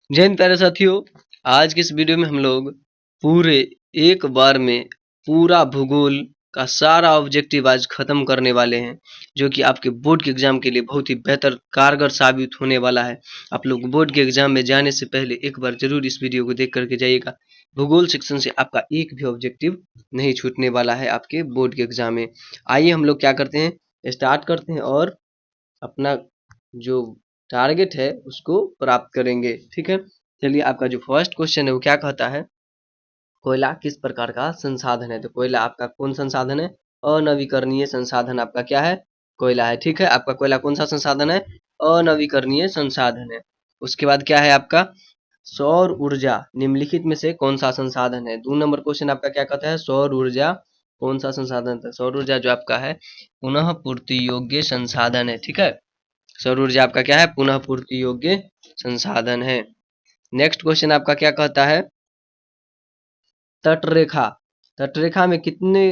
जय हिंद प्यारे साथियों। आज के इस वीडियो में हम लोग पूरे एक बार में पूरा भूगोल का सारा ऑब्जेक्टिव आज खत्म करने वाले हैं, जो कि आपके बोर्ड के एग्जाम के लिए बहुत ही बेहतर कारगर साबित होने वाला है। आप लोग बोर्ड के एग्जाम में जाने से पहले एक बार जरूर इस वीडियो को देख करके जाइएगा। भूगोल सेक्शन से आपका एक भी ऑब्जेक्टिव नहीं छूटने वाला है आपके बोर्ड के एग्जाम में। आइए हम लोग क्या करते हैं, स्टार्ट करते हैं और अपना जो टारगेट है उसको प्राप्त करेंगे। ठीक है, चलिए आपका जो फर्स्ट क्वेश्चन है वो क्या कहता है, कोयला किस प्रकार का संसाधन है। तो कोयला आपका कौन संसाधन है, अनवीकरणीय संसाधन आपका क्या है, कोयला है। ठीक है, आपका कोयला कौन सा संसाधन है, अनवीकरणीय संसाधन है। उसके बाद क्या है आपका, सौर ऊर्जा निम्नलिखित में से कौन सा संसाधन है। 2 नंबर क्वेश्चन आपका क्या कहता है, सौर ऊर्जा कौन सा संसाधन है। सौर ऊर्जा जो आपका है पुनः पूर्ति योग्य संसाधन है। ठीक है, सौर ऊर्जा आपका क्या है, पुनः पूर्ति योग्य संसाधन है। नेक्स्ट क्वेश्चन आपका क्या कहता है, तटरेखा, तटरेखा में कितने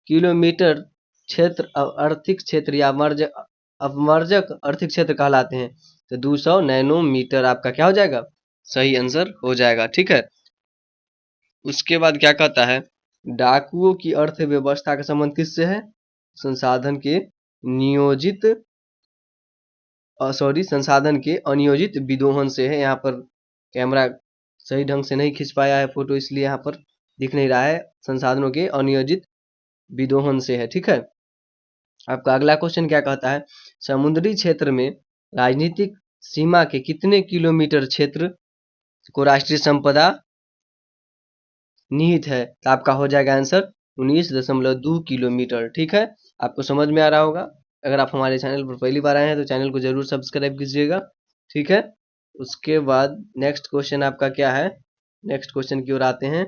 किलोमीटर क्षेत्र आर्थिक क्षेत्र या अपवर्जक आर्थिक क्षेत्र कहलाते हैं। तो 200 नैनोमीटर आपका क्या हो जाएगा, सही आंसर हो जाएगा। ठीक है, उसके बाद क्या कहता है, डाकुओं की अर्थव्यवस्था का संबंध किससे है, संसाधन के नियोजित संसाधन के अनियोजित विदोहन से है। यहाँ पर कैमरा सही ढंग से नहीं खींच पाया है फोटो, इसलिए यहाँ पर दिख नहीं रहा है, संसाधनों के अनियोजित विदोहन से है। ठीक है, आपका अगला क्वेश्चन क्या कहता है, समुद्री क्षेत्र में राजनीतिक सीमा के कितने किलोमीटर क्षेत्र को राष्ट्रीय संपदा निहित है। तो आपका हो जाएगा आंसर 19.2 किलोमीटर। ठीक है, आपको समझ में आ रहा होगा। अगर आप हमारे चैनल पर पहली बार आए हैं तो चैनल को जरूर सब्सक्राइब कीजिएगा। ठीक है, उसके बाद नेक्स्ट क्वेश्चन आपका क्या है, नेक्स्ट क्वेश्चन की ओर आते हैं।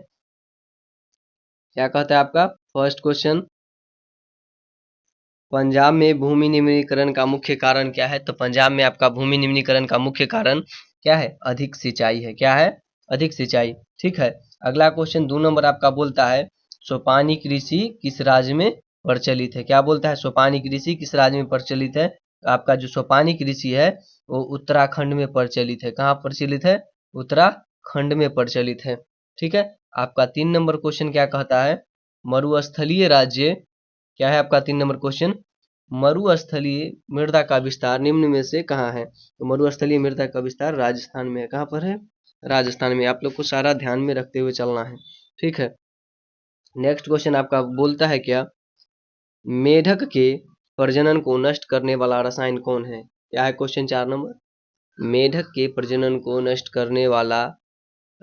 क्या कहता है आपका फर्स्ट क्वेश्चन, पंजाब में भूमि निम्नीकरण का मुख्य कारण क्या है। तो पंजाब में आपका भूमि निम्नीकरण का मुख्य कारण क्या है, अधिक सिंचाई है। क्या है, अधिक सिंचाई। ठीक है, अगला क्वेश्चन 2 नंबर आपका बोलता है, सोपानी कृषि किस राज्य में प्रचलित है। क्या बोलता है, सोपानी कृषि किस राज्य में प्रचलित है। तो आपका जो सोपानी कृषि है वो उत्तराखंड में प्रचलित है। कहाँ प्रचलित है, उत्तराखंड में प्रचलित है। ठीक है, आपका 3 नंबर क्वेश्चन क्या कहता है, मरुस्थलीय राज्य, क्या है आपका 3 नंबर क्वेश्चन, मरुस्थलीय मृदा का विस्तार निम्न में से कहाँ है। तो मरुस्थलीय मृदा का विस्तार राजस्थान में है। कहाँ पर है, राजस्थान में। आप लोग को सारा ध्यान में रखते हुए चलना है। ठीक है, नेक्स्ट क्वेश्चन आपका बोलता है क्या, मेढक के प्रजनन को नष्ट करने वाला रसायन कौन है। क्या है क्वेश्चन 4 नंबर, मेढक के प्रजनन को नष्ट करने वाला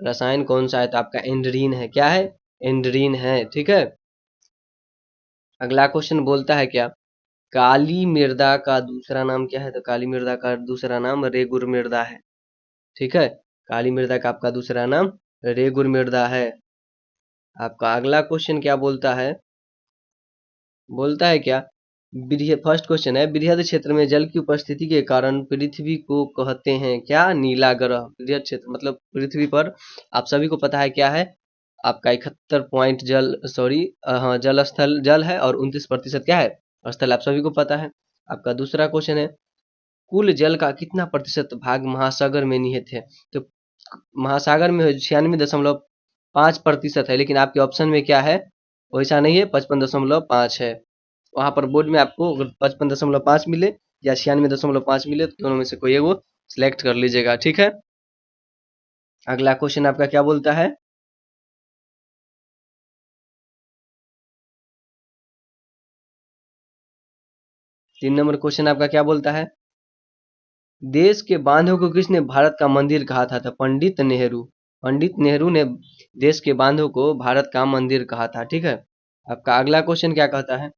रसायन कौन सा है। तो आपका एंड्रीन है। क्या है, एंड्रीन है। ठीक है, अगला क्वेश्चन बोलता है क्या, काली मृदा का दूसरा नाम क्या है। तो काली मृदा का दूसरा नाम रेगुर मृदा है। ठीक है, काली मृदा का आपका दूसरा नाम रेगुर मृदा है। आपका अगला क्वेश्चन क्या बोलता है, बोलता है क्या, फर्स्ट क्वेश्चन है, बृहद क्षेत्र में जल की उपस्थिति के कारण पृथ्वी को कहते हैं क्या, नीला ग्रह। बृहद क्षेत्र मतलब पृथ्वी पर आप सभी को पता है क्या है, आपका 71 पॉइंट जल हाँ जल स्थल जल है और 29% क्या है, स्थल। आप सभी को पता है। आपका दूसरा क्वेश्चन है, कुल जल का कितना प्रतिशत भाग महासागर में निहित है। तो महासागर में 96.5% है, लेकिन आपके ऑप्शन में क्या है, वैसा नहीं है, 55.5 है। वहां पर बोर्ड में आपको अगर 55.5 मिले या 96.5 मिले तो दोनों में से कोई एक वो सिलेक्ट कर लीजिएगा। ठीक है, अगला क्वेश्चन आपका क्या बोलता है, 3 नंबर क्वेश्चन आपका क्या बोलता है, देश के बांधों को किसने भारत का मंदिर कहा था। तो पंडित नेहरू, पंडित नेहरू ने देश के बांधों को भारत का मंदिर कहा था। ठीक है, आपका अगला क्वेश्चन क्या कहता है,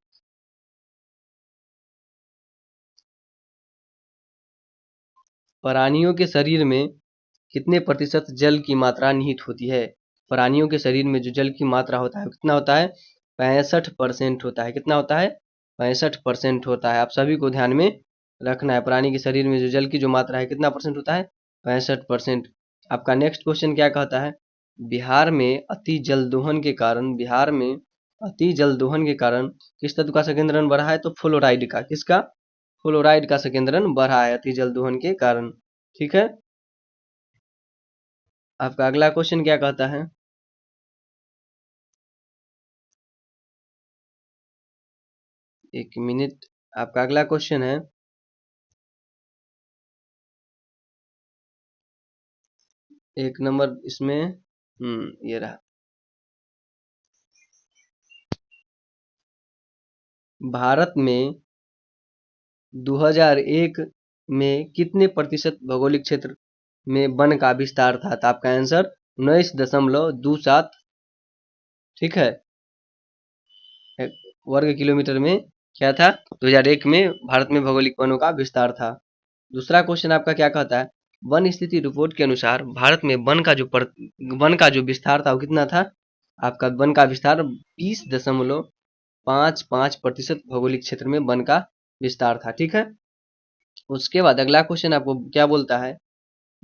प्राणियों के शरीर में कितने प्रतिशत जल की मात्रा निहित होती है। प्राणियों के शरीर में जो जल की मात्रा होता है कितना होता है, 65% होता है। कितना होता है, 65% होता है। आप सभी को ध्यान में रखना है, प्राणी के शरीर में जो जल की जो मात्रा है कितना परसेंट होता है, 65%। आपका नेक्स्ट क्वेश्चन क्या कहता है, बिहार में अति जल दोहन के कारण, बिहार में अति जल दोहन के कारण किस तत्व का संकेंद्रण बढ़ा है। तो फ्लोराइड का, किसका, फ्लोराइड का संकेंद्रण बढ़ा है अति जल दोहन के कारण। ठीक है, आपका अगला क्वेश्चन क्या कहता है? एक मिनट, आपका अगला क्वेश्चन है, एक नंबर इसमें, ये रहा। भारत में 2001 में कितने प्रतिशत भौगोलिक क्षेत्र में वन का विस्तार था? तो आपका आंसर 19.27, ठीक है, वर्ग किलोमीटर में क्या था? 2001 में भारत में भौगोलिक वनों का विस्तार था। दूसरा क्वेश्चन आपका क्या कहता है? वन स्थिति रिपोर्ट के अनुसार भारत में वन का जो विस्तार था वो कितना था? आपका वन का विस्तार 20.55% भौगोलिक क्षेत्र में वन का विस्तार था, ठीक है। उसके बाद अगला क्वेश्चन आपको क्या बोलता है?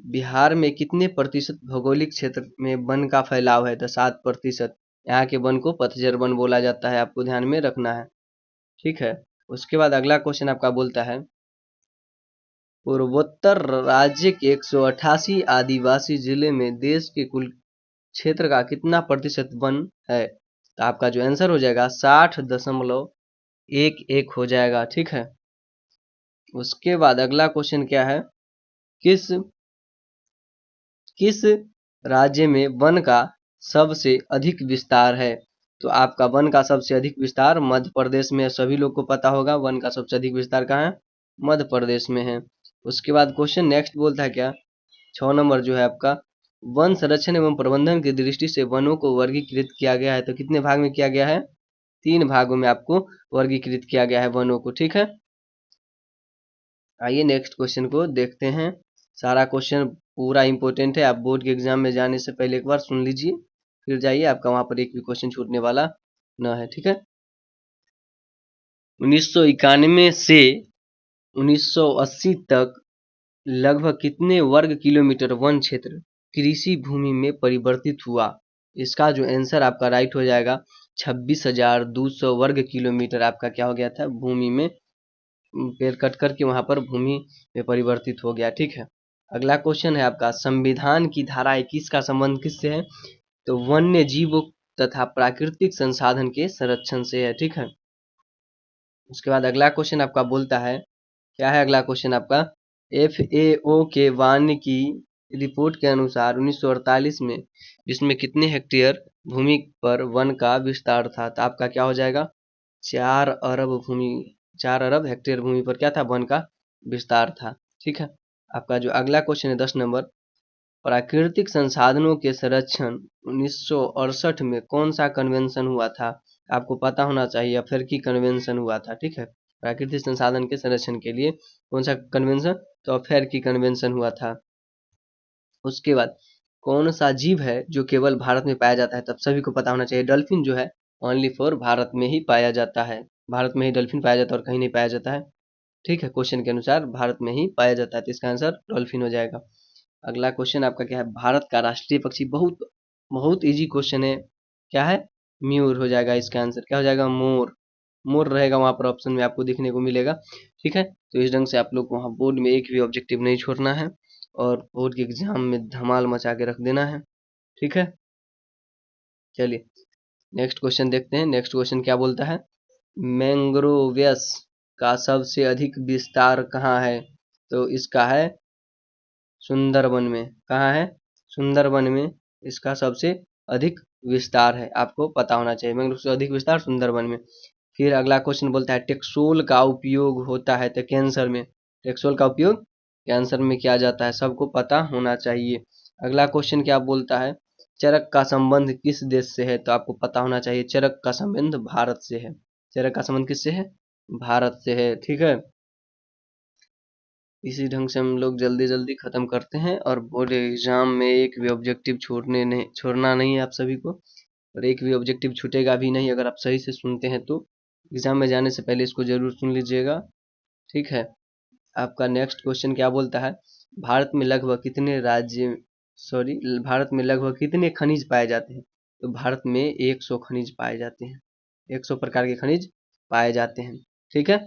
बिहार में कितने प्रतिशत भौगोलिक क्षेत्र में वन का फैलाव है? तो 7%। यहाँ के वन को पतझड़ वन बोला जाता है, आपको ध्यान में रखना है, ठीक है। उसके बाद अगला क्वेश्चन आपका बोलता है, पूर्वोत्तर राज्य के 188 आदिवासी जिले में देश के कुल क्षेत्र का कितना प्रतिशत वन है? तो आपका जो आंसर हो जाएगा 60.11 हो जाएगा, ठीक है। उसके बाद अगला क्वेश्चन क्या है? किस किस राज्य में वन का सबसे अधिक विस्तार है? तो आपका वन का सबसे अधिक विस्तार मध्य प्रदेश में है। सभी लोग को पता होगा वन का सबसे अधिक विस्तार कहाँ है? मध्य प्रदेश में है। उसके बाद क्वेश्चन नेक्स्ट बोलता है क्या? 6 नंबर जो है आपका, वन संरक्षण एवं प्रबंधन की दृष्टि से वनों को वर्गीकृत किया गया है। तो कितने भाग में किया गया है? 3 भागों में आपको वर्गीकृत किया गया है वनों को, ठीक है। आइए नेक्स्ट क्वेश्चन को देखते हैं। सारा क्वेश्चन पूरा इंपॉर्टेंट है, आप बोर्ड के एग्जाम में जाने से पहले एक बार सुन लीजिए, फिर जाइए, आपका वहां पर एक भी क्वेश्चन छूटने वाला न है, ठीक है। 1991 से 1980 तक लगभग कितने वर्ग किलोमीटर वन क्षेत्र कृषि भूमि में परिवर्तित हुआ? इसका जो आंसर आपका राइट हो जाएगा 26,200 वर्ग किलोमीटर आपका क्या हो गया था? भूमि में पेड़ कट करके वहां पर भूमि में परिवर्तित हो गया, ठीक है। अगला क्वेश्चन है आपका, संविधान की धारा 21 का संबंध किससे है? तो वन्य जीवों तथा प्राकृतिक संसाधन के संरक्षण से है, ठीक है। उसके बाद अगला क्वेश्चन आपका बोलता है, क्या है अगला क्वेश्चन आपका? FAO के वानिकी रिपोर्ट के अनुसार 1948 में विश्व में कितने हेक्टेयर भूमि पर वन का विस्तार था? तो आपका क्या हो जाएगा? 4 अरब हेक्टेयर भूमि पर क्या था? वन का विस्तार था, ठीक है। आपका जो अगला क्वेश्चन है 10 नंबर, प्राकृतिक संसाधनों के संरक्षण 1968 में कौन सा कन्वेंशन हुआ था? आपको पता होना चाहिए, अफ्रीकी कन्वेंशन हुआ था, ठीक है। प्राकृतिक संसाधन के संरक्षण के लिए कौन सा कन्वेंशन? तो अफ्रीकी कन्वेंशन हुआ था। उसके बाद कौन सा जीव है जो केवल भारत में पाया जाता है? तब सभी को पता होना चाहिए, डॉल्फिन जो है ओनली फॉर भारत में ही पाया जाता है। भारत में ही डॉल्फिन पाया जाता है और कहीं नहीं पाया जाता है, ठीक है। क्वेश्चन के अनुसार भारत में ही पाया जाता है, तो इसका आंसर डॉल्फिन हो जाएगा। अगला क्वेश्चन आपका क्या है? भारत का राष्ट्रीय पक्षी, बहुत बहुत इजी क्वेश्चन है, क्या है? म्यूर हो जाएगा इसका आंसर, क्या हो जाएगा? मोर। मोर रहेगा वहां पर ऑप्शन में, आपको दिखने को मिलेगा, ठीक है। तो इस ढंग से आप लोग को वहाँ बोर्ड में एक भी ऑब्जेक्टिव नहीं छोड़ना है और बोर्ड के एग्जाम में धमाल मचा के रख देना है, ठीक है। चलिए नेक्स्ट क्वेश्चन देखते हैं। नेक्स्ट क्वेश्चन क्या बोलता है? मैंग्रोव्स का सबसे अधिक विस्तार कहाँ है? तो इसका है सुंदरबन में। कहाँ है? सुंदरबन में इसका सबसे अधिक विस्तार है, आपको पता होना चाहिए। मैंग्रोव से अधिक विस्तार सुंदरबन में। फिर अगला क्वेश्चन बोलता है, टेक्सोल का उपयोग होता है तो कैंसर में। टेक्सोल का उपयोग कैंसर में किया जाता है, सबको पता होना चाहिए। अगला क्वेश्चन क्या बोलता है? चरक का संबंध किस देश से है? तो आपको पता होना चाहिए, चरक का संबंध भारत से है। चरक का संबंध किससे है? भारत से है, ठीक है। इसी ढंग से हम लोग जल्दी जल्दी खत्म करते हैं और बोर्ड एग्जाम में एक भी ऑब्जेक्टिव छोड़ना नहीं है आप सभी को, और एक भी ऑब्जेक्टिव छूटेगा भी नहीं अगर आप सही से सुनते हैं तो। एग्जाम में जाने से पहले इसको जरूर सुन लीजिएगा, ठीक है। आपका नेक्स्ट क्वेश्चन क्या बोलता है? भारत में लगभग कितने राज्य सॉरी भारत में लगभग कितने खनिज पाए जाते हैं? तो भारत में 100 खनिज पाए जाते हैं, 100 प्रकार के खनिज पाए जाते हैं, ठीक है।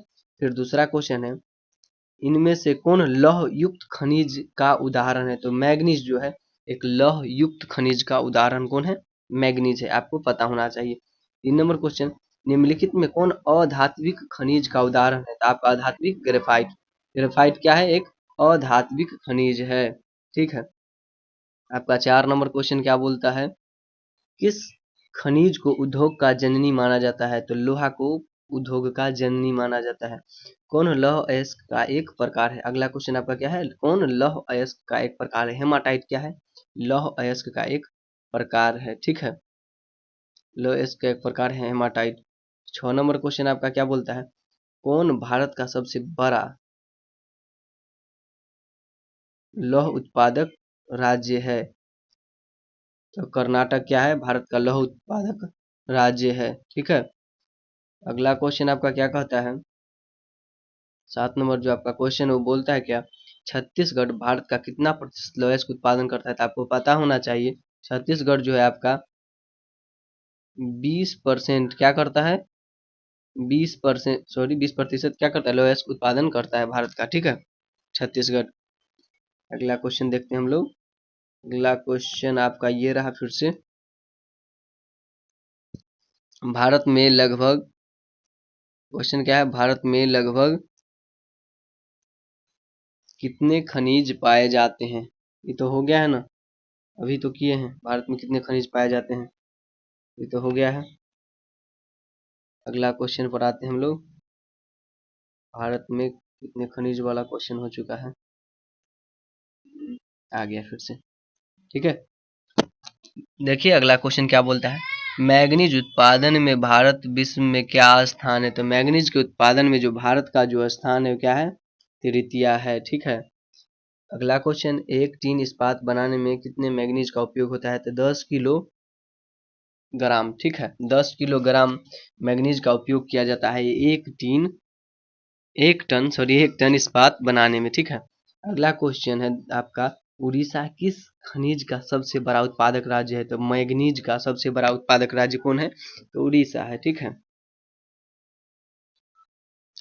फिर दूसरा क्वेश्चन है, इनमें से कौन लौह युक्त खनिज का उदाहरण है? तो मैग्नीज जो है एक लौह युक्त खनिज का उदाहरण कौन है? मैग्नीज है, आपको पता होना चाहिए। 3 नंबर क्वेश्चन, निम्नलिखित में कौन अधात्विक खनिज का उदाहरण है? तो आपका अधात्विक ग्रेफाइट। ग्रेफाइट क्या है? एक अधात्विक खनिज है, ठीक है। आपका 4 नंबर क्वेश्चन क्या बोलता है? किस खनिज को उद्योग का जननी माना जाता है? तो लोहा को उद्योग का जननी माना जाता है। कौन लौह अयस्क का एक प्रकार है? अगला क्वेश्चन आपका क्या है? कौन लौह अयस्क का एक प्रकार है? हेमाटाइट क्या है? लौह अयस्क का एक प्रकार है, ठीक है। लौह अयस्क का एक प्रकार है हेमाटाइट। 6 नंबर क्वेश्चन आपका क्या बोलता है? कौन भारत का सबसे बड़ा लौह उत्पादक राज्य है? तो कर्नाटक क्या है? भारत का लौह उत्पादक राज्य है, ठीक है। अगला क्वेश्चन आपका क्या कहता है? 7 नंबर जो आपका क्वेश्चन है वो बोलता है क्या? छत्तीसगढ़ भारत का कितना प्रतिशत लौह अयस्क उत्पादन करता है? तो आपको पता होना चाहिए छत्तीसगढ़ जो है आपका 20% क्या करता है? 20%, सॉरी 20% क्या करता है? लौह अयस्क उत्पादन करता है भारत का, ठीक है, छत्तीसगढ़। अगला क्वेश्चन देखते हैं हम लोग। अगला क्वेश्चन आपका ये रहा फिर से। भारत में लगभग, क्वेश्चन क्या है? भारत में लगभग कितने खनिज पाए जाते हैं? ये तो हो गया है ना, अभी तो किए हैं। भारत में कितने खनिज पाए जाते हैं, ये तो हो गया है। अगला क्वेश्चन पर आते हैं हम लोग। भारत में कितने खनिज वाला क्वेश्चन हो चुका है, आ गया फिर से, ठीक है। देखिए अगला क्वेश्चन क्या बोलता है? मैग्नीज उत्पादन में भारत विश्व में क्या स्थान है? तो मैग्नीज के उत्पादन में जो भारत का जो स्थान है वो क्या है? तृतीय है, ठीक है। अगला क्वेश्चन, एक टीन इस्पात बनाने में कितने मैग्नीज का उपयोग होता है? तो 10 किलोग्राम, ठीक है, 10 किलोग्राम मैग्नीज का उपयोग किया जाता है एक टन इस्पात बनाने में, ठीक है। अगला क्वेश्चन है आपका, उड़ीसा किस खनिज का सबसे बड़ा उत्पादक राज्य है? तो मैग्नीज का सबसे बड़ा उत्पादक राज्य कौन है? तो उड़ीसा है, ठीक है।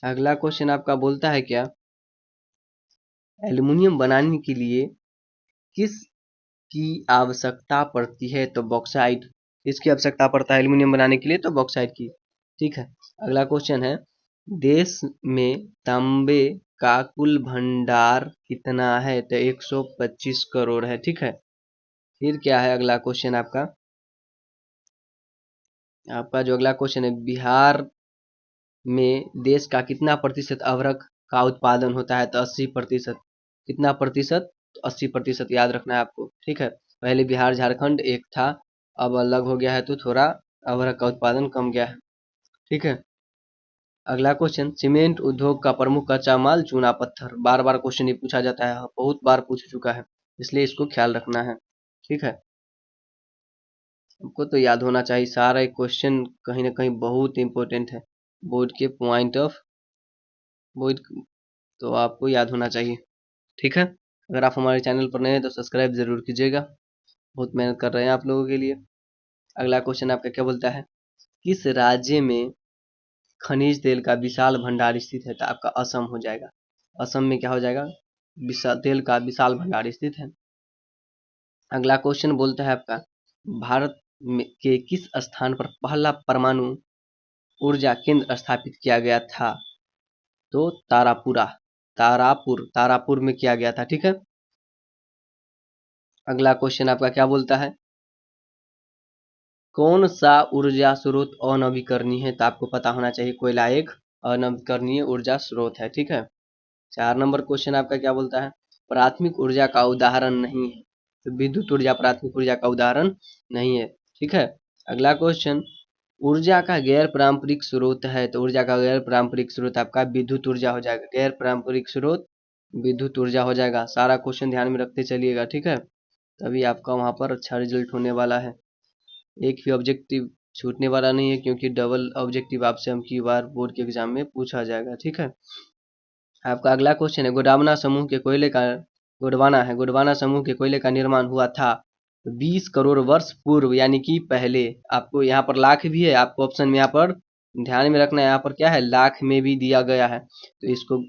अगला क्वेश्चन आपका बोलता है क्या? एल्युमिनियम बनाने के लिए किस की आवश्यकता पड़ती है? तो बॉक्साइट। इसकी आवश्यकता पड़ता है एल्युमिनियम बनाने के लिए? तो बॉक्साइट की, ठीक है। अगला क्वेश्चन है, देश में तांबे का कुल भंडार कितना है? तो 125 करोड़ है, ठीक है। फिर क्या है अगला क्वेश्चन आपका? आपका जो अगला क्वेश्चन है, बिहार में देश का कितना प्रतिशत अभ्रक का उत्पादन होता है? तो 80%। कितना प्रतिशत? तो 80% याद रखना है आपको, ठीक है। पहले बिहार झारखंड एक था, अब अलग हो गया है तो थोड़ा अभ्रक का उत्पादन कम गया है, ठीक है। अगला क्वेश्चन, सीमेंट उद्योग का प्रमुख कच्चा माल चूना पत्थर। बार बार क्वेश्चन ये पूछा जाता है, बहुत बार पूछ चुका है, इसलिए इसको ख्याल रखना है, ठीक है। हमको तो याद होना चाहिए, सारा क्वेश्चन कहीं ना कहीं बहुत इंपॉर्टेंट है बोर्ड के पॉइंट ऑफ बोर्ड, तो आपको याद होना चाहिए, ठीक है। अगर आप हमारे चैनल पर नए हैं तो सब्सक्राइब जरूर कीजिएगा, बहुत मेहनत कर रहे हैं आप लोगों के लिए। अगला क्वेश्चन आपका क्या बोलता है? किस राज्य में खनिज तेल का विशाल भंडार स्थित है? तो आपका असम हो जाएगा। असम में क्या हो जाएगा? विशाल तेल का विशाल भंडार स्थित है। अगला क्वेश्चन बोलता है आपका, भारत के किस स्थान पर पहला परमाणु ऊर्जा केंद्र स्थापित किया गया था? तो तारापुर में किया गया था, ठीक है। अगला क्वेश्चन आपका क्या बोलता है? कौन सा ऊर्जा स्रोत अनवीकरणीय है? तो आपको पता होना चाहिए कोयला एक अनवीकरणीय ऊर्जा स्रोत है, ठीक है। 4 नंबर क्वेश्चन आपका क्या बोलता है? प्राथमिक ऊर्जा का उदाहरण नहीं है। तो विद्युत ऊर्जा प्राथमिक ऊर्जा का उदाहरण नहीं है, ठीक है। अगला क्वेश्चन, ऊर्जा का गैर पारंपरिक स्रोत है। तो ऊर्जा का गैर पारंपरिक स्रोत आपका विद्युत ऊर्जा हो जाएगा। गैर पारंपरिक स्रोत विद्युत ऊर्जा हो जाएगा। सारा क्वेश्चन ध्यान में रखते चलिएगा, ठीक है, तभी आपका वहां पर अच्छा रिजल्ट होने वाला है। एक भी ऑब्जेक्टिव छूटने वाला नहीं है, क्योंकि डबल ऑब्जेक्टिव आपसे हम की बार बोर्ड के एग्जाम में पूछा जाएगा, ठीक है। आपका अगला क्वेश्चन है, गोंडवाना समूह के कोयले का निर्माण हुआ था 20 करोड़ वर्ष पूर्व, यानी कि पहले। आपको यहाँ पर लाख भी है, आपको ऑप्शन में यहाँ पर ध्यान में रखना है, यहाँ पर क्या है, लाख में भी दिया गया है, तो इसको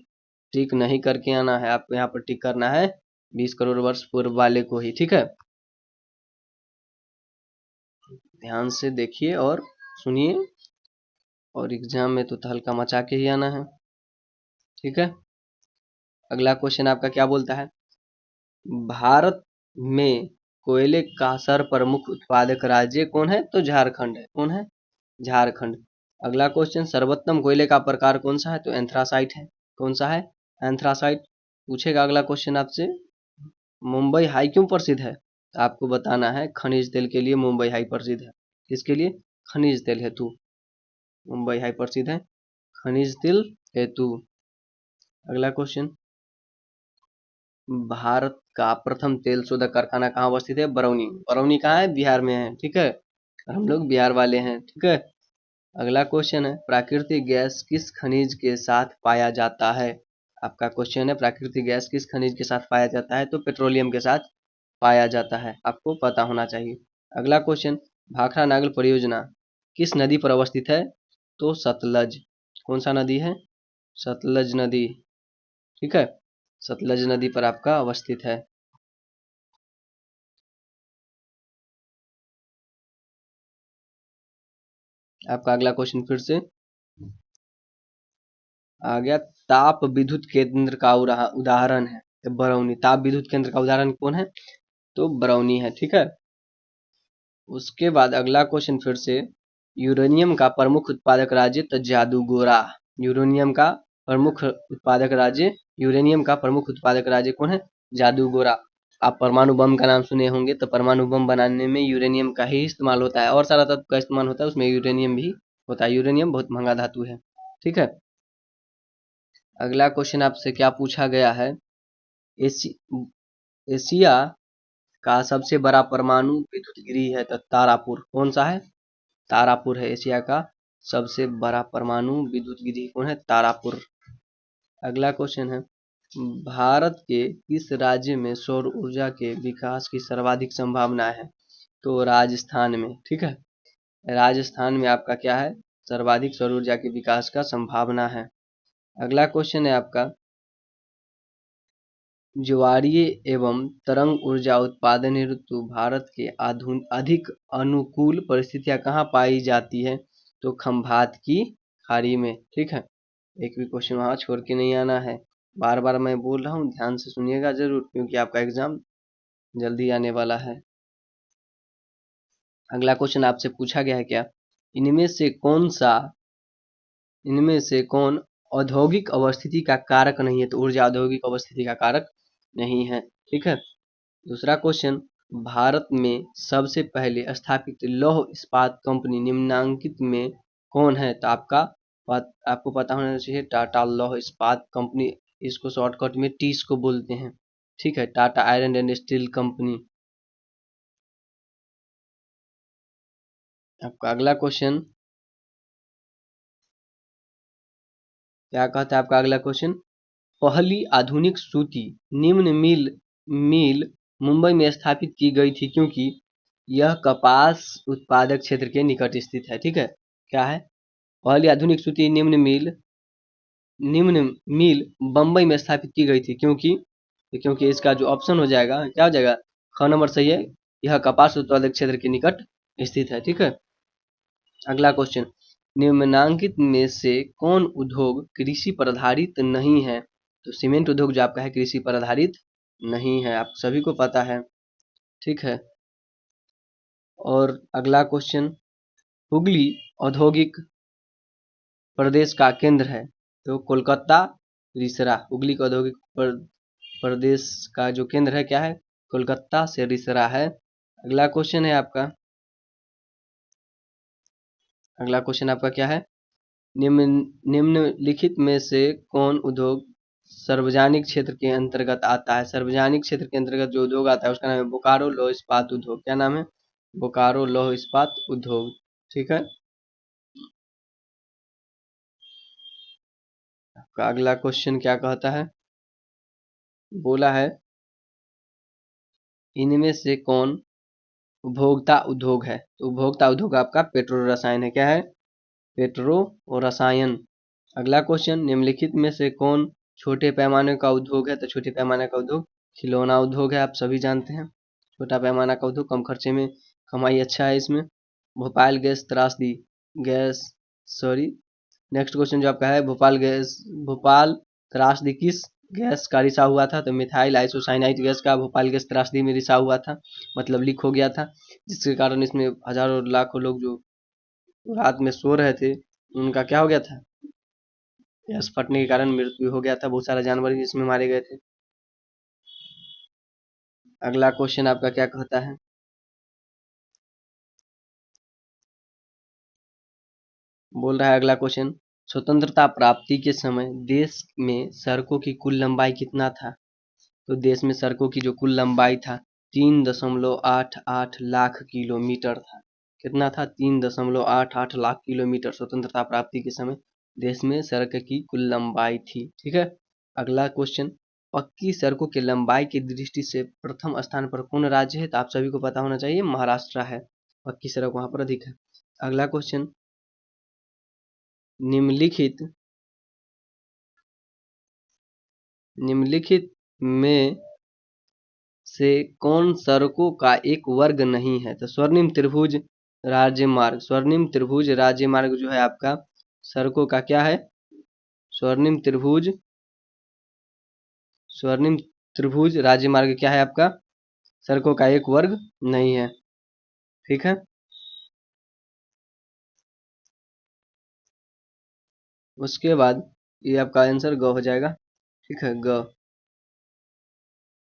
टिक नहीं करके आना है, आपको यहाँ पर टिक करना है 20 करोड़ वर्ष पूर्व वाले को ही, ठीक है। ध्यान से देखिए और सुनिए, और एग्जाम में तो तहलका मचा के ही आना है। ठीक है, अगला क्वेश्चन आपका क्या बोलता है, भारत में कोयले का सर्वप्रमुख उत्पादक राज्य कौन है? तो झारखंड है। कौन है? झारखंड। अगला क्वेश्चन, सर्वोत्तम कोयले का प्रकार कौन सा है? तो एंथ्रासाइट है। कौन सा है? एंथ्रासाइट। पूछेगा अगला क्वेश्चन आपसे, मुंबई हाई क्यों प्रसिद्ध है? तो आपको बताना है खनिज तेल के लिए मुंबई हाई प्रसिद्ध है। किसके लिए? खनिज तेल हेतु मुंबई हाई प्रसिद्ध है, खनिज तेल हेतु। अगला क्वेश्चन, भारत का प्रथम तेल शोधक कारखाना कहाँ अवस्थित है? बरौनी। बरौनी कहाँ है? बिहार में है। ठीक है, हम लोग बिहार वाले हैं। ठीक है, अगला क्वेश्चन है, प्राकृतिक गैस किस खनिज के साथ पाया जाता है? आपका क्वेश्चन है, प्राकृतिक गैस किस खनिज के साथ पाया जाता है? तो पेट्रोलियम के साथ पाया जाता है, आपको पता होना चाहिए। अगला क्वेश्चन, भाखड़ा नागल परियोजना किस नदी पर अवस्थित है? तो सतलज। कौन सा नदी है? सतलज नदी। ठीक है, सतलज नदी पर आपका अवस्थित है। आपका अगला क्वेश्चन फिर से आ गया, ताप विद्युत केंद्र का उदाहरण है तो बरौनी। ताप विद्युत केंद्र का उदाहरण कौन है? तो बरौनी है। ठीक है, उसके बाद अगला क्वेश्चन फिर से, यूरेनियम का प्रमुख उत्पादक राज्य? तो जादूगोरा। यूरेनियम का प्रमुख उत्पादक राज्य, यूरेनियम का प्रमुख उत्पादक राज्य कौन है? जादूगोरा। आप परमाणु बम का नाम सुने होंगे, तो परमाणु बम बनाने में यूरेनियम का ही इस्तेमाल होता है, और सारा तत्व का इस्तेमाल होता है, उसमें यूरेनियम भी होता है। यूरेनियम बहुत महंगा धातु है। ठीक है, अगला क्वेश्चन आपसे क्या पूछा गया है, एसी, एशिया का सबसे बड़ा परमाणु विद्युत गृह है तो तारापुर। कौन सा है? तारापुर है एशिया का सबसे बड़ा परमाणु विद्युत गृह। कौन है? तारापुर। अगला क्वेश्चन है, भारत के किस राज्य में सौर ऊर्जा के विकास की सर्वाधिक संभावना है? तो राजस्थान में। ठीक है, राजस्थान में आपका क्या है? सर्वाधिक सौर ऊर्जा के विकास का संभावना है। अगला क्वेश्चन है आपका, ज्वारीय एवं तरंग ऊर्जा उत्पादन हेतु भारत के अधिक अनुकूल परिस्थितियां कहाँ पाई जाती है? तो खंभात की खाड़ी में। ठीक है, एक भी क्वेश्चन वहां छोड़ के नहीं आना है। बार बार मैं बोल रहा हूँ, ध्यान से सुनिएगा जरूर, क्योंकि आपका एग्जाम जल्दी आने वाला है। अगला क्वेश्चन आपसे पूछा गया है क्या, इनमें से कौन सा, इनमें से कौन औद्योगिक अवस्थिति का कारक नहीं है? तो ऊर्जा औद्योगिक अवस्थिति का कारक नहीं है। ठीक है, दूसरा क्वेश्चन, भारत में सबसे पहले स्थापित लौह इस्पात कंपनी निम्नांकित में कौन है? तो आपको पता होना चाहिए, टाटा लौह इस्पात कंपनी, इसको शॉर्टकट में टीस को बोलते हैं। ठीक है, Tata iron and steel company. आपका अगला क्वेश्चन क्या कहता है? आपका अगला क्वेश्चन, पहली आधुनिक सूती निम्न मिल मुंबई में स्थापित की गई थी क्योंकि यह कपास उत्पादक क्षेत्र के निकट स्थित है। ठीक है, क्या है? पहली आधुनिक सूती निम्न मिल बम्बई में स्थापित की गई थी क्योंकि इसका जो ऑप्शन हो जाएगा, क्या हो जाएगा? ख नंबर सही है, यह कपास उत्पादक क्षेत्र के निकट स्थित है। ठीक है, अगला क्वेश्चन, निम्नांकित में से कौन उद्योग कृषि पर आधारित नहीं है? तो सीमेंट उद्योग जो आपका है कृषि पर आधारित नहीं है, आप सभी को पता है। ठीक है, और अगला क्वेश्चन, हुगली औद्योगिक प्रदेश का केंद्र है? तो कोलकाता रिसरा। हुगली का औद्योगिक प्रदेश का जो केंद्र है क्या है? कोलकाता से रिसरा है। अगला क्वेश्चन है आपका, अगला क्वेश्चन आपका क्या है, निम्न निम्नलिखित में से कौन उद्योग सार्वजनिक क्षेत्र के अंतर्गत आता है? सार्वजनिक क्षेत्र के अंतर्गत जो उद्योग आता है उसका नाम है बोकारो लौह इस्पात उद्योग। क्या नाम है? बोकारो लौह इस्पात उद्योग। ठीक है, आपका अगला क्वेश्चन क्या कहता है, बोला है, इनमें से कौन उपभोक्ता उद्योग है? तो उपभोक्ता उद्योग आपका पेट्रो रसायन है। क्या है? पेट्रो और रसायन। अगला क्वेश्चन, निम्नलिखित में से कौन छोटे पैमाने का उद्योग है? तो छोटे पैमाने का उद्योग खिलौना उद्योग है, आप सभी जानते हैं। छोटा पैमाना का उद्योग, कम खर्चे में कमाई अच्छा है इसमें। भोपाल गैस त्रासदी गैस सॉरी नेक्स्ट क्वेश्चन जो आपका है, भोपाल त्रासदी किस गैस का रिसाव हुआ था? तो मिथाइल आइसोसाइनाइड गैस का भोपाल गैस त्रासदी में रिसाव हुआ था, मतलब लीक हो गया था, जिसके कारण इसमें हजारों लाखों लोग जो रात में सो रहे थे उनका क्या हो गया था, गैस फटने के कारण मृत्यु हो गया था, बहुत सारे जानवर भी इसमें मारे गए थे। अगला क्वेश्चन आपका क्या कहता है, बोल रहा है अगला क्वेश्चन, स्वतंत्रता प्राप्ति के समय देश में सड़कों की कुल लंबाई कितना था? तो देश में सड़कों की जो कुल लंबाई था 3.88 लाख किलोमीटर था। कितना था? 3.88 लाख किलोमीटर स्वतंत्रता प्राप्ति के समय देश में सड़क की कुल लंबाई थी। ठीक है, अगला क्वेश्चन, पक्की सड़कों की लंबाई की दृष्टि से प्रथम स्थान पर कौन राज्य है? तो आप सभी को पता होना चाहिए, महाराष्ट्र है, पक्की सड़क वहां पर अधिक है। अगला क्वेश्चन, निम्नलिखित में से कौन सड़कों का एक वर्ग नहीं है? तो स्वर्णिम त्रिभुज राज्यमार्ग, स्वर्णिम त्रिभुज राज्यमार्ग जो है आपका सड़कों का क्या है? स्वर्णिम त्रिभुज राज्यमार्ग क्या है आपका? सड़कों का एक वर्ग नहीं है। ठीक है, उसके बाद ये आपका आंसर ग हो जाएगा। ठीक है, ग।